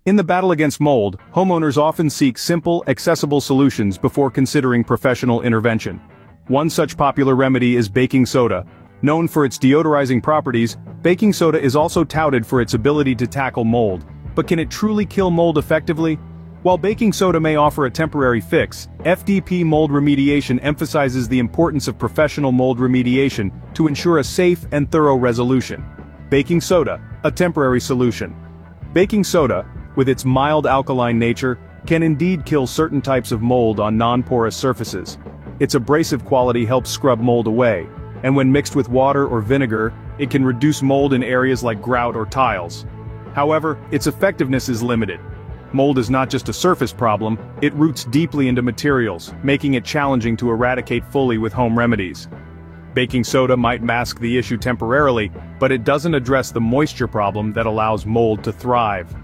In the battle against mold, homeowners often seek simple, accessible solutions before considering professional intervention. One such popular remedy is baking soda. Known for its deodorizing properties, baking soda is also touted for its ability to tackle mold. But can it truly kill mold effectively? While baking soda may offer a temporary fix, FDP mold remediation emphasizes the importance of professional mold remediation to ensure a safe and thorough resolution. Baking soda, a temporary solution. Baking soda, with its mild alkaline nature, can indeed kill certain types of mold on non-porous surfaces. Its abrasive quality helps scrub mold away, and when mixed with water or vinegar, it can reduce mold in areas like grout or tiles. However, its effectiveness is limited. Mold is not just a surface problem, it roots deeply into materials, making it challenging to eradicate fully with home remedies. Baking soda might mask the issue temporarily, but it doesn't address the moisture problem that allows mold to thrive.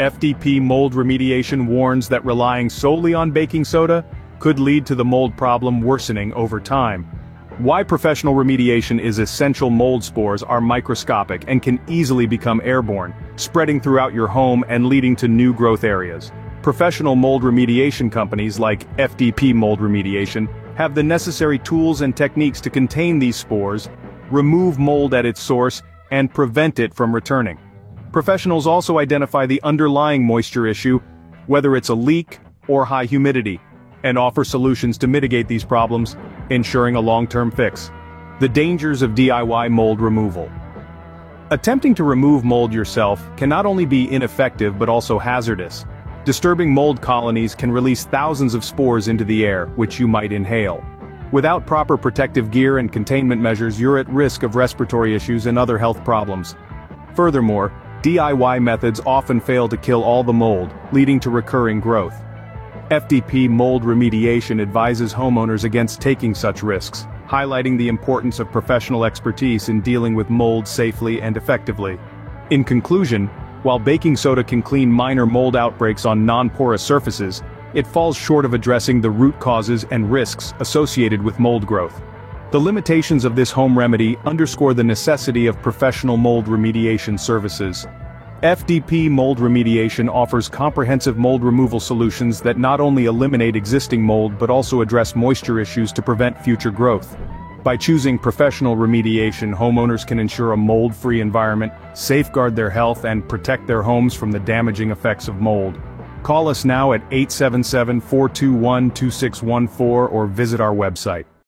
FDP mold remediation warns that relying solely on baking soda could lead to the mold problem worsening over time. Why professional remediation is essential. Mold spores are microscopic and can easily become airborne, spreading throughout your home and leading to new growth areas. Professional mold remediation companies like FDP Mold Remediation have the necessary tools and techniques to contain these spores, remove mold at its source, and prevent it from returning. Professionals also identify the underlying moisture issue, whether it's a leak or high humidity, and offer solutions to mitigate these problems, ensuring a long-term fix. The dangers of DIY mold removal. Attempting to remove mold yourself can not only be ineffective but also hazardous. Disturbing mold colonies can release thousands of spores into the air, which you might inhale. Without proper protective gear and containment measures, you're at risk of respiratory issues and other health problems. Furthermore, DIY methods often fail to kill all the mold, leading to recurring growth. FDP Mold Remediation advises homeowners against taking such risks, highlighting the importance of professional expertise in dealing with mold safely and effectively. In conclusion, while baking soda can clean minor mold outbreaks on non-porous surfaces, it falls short of addressing the root causes and risks associated with mold growth. The limitations of this home remedy underscore the necessity of professional mold remediation services. FDP Mold Remediation offers comprehensive mold removal solutions that not only eliminate existing mold but also address moisture issues to prevent future growth. By choosing professional remediation, homeowners can ensure a mold-free environment, safeguard their health, and protect their homes from the damaging effects of mold. Call us now at 877-421-2614 or visit our website.